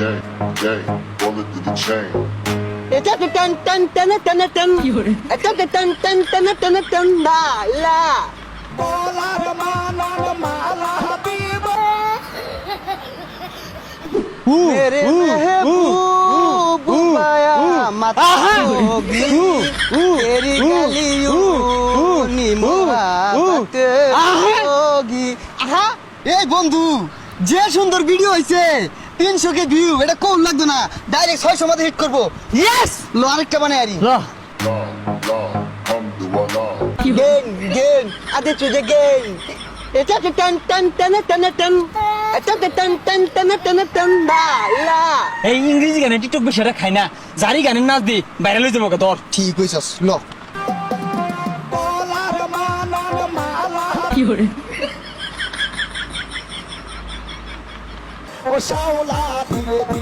Gang, bullet to the chain. এটা তো টান টান টান টান টান এটা তো টান টান টান টান টান বালা मेरे महबूब आया मत होगी तेरी गलियों नी मोहब्बत होगी আহা এই বন্ধু যে সুন্দর ভিডিও হইছে 300 কে ভিউ এটা কোন লাগতো না ডাইরেক্ট 600 মধ্যে হিট করব ইয়েস লো আরেকটা বানাই আরি La, hum do Allah. গেন গেন আদে তুই গেন এটা তো টান টান টান টান টান এটা তো টান টান টান টান টান বালা এই ইংরেজি গানে টিকটক বেশি এটা খাই না জারি গানের নাচ দি ভাইরাল হয়ে যাবো ধর ঠিক হইছস ল ও শাওলা ধীরে ধীরে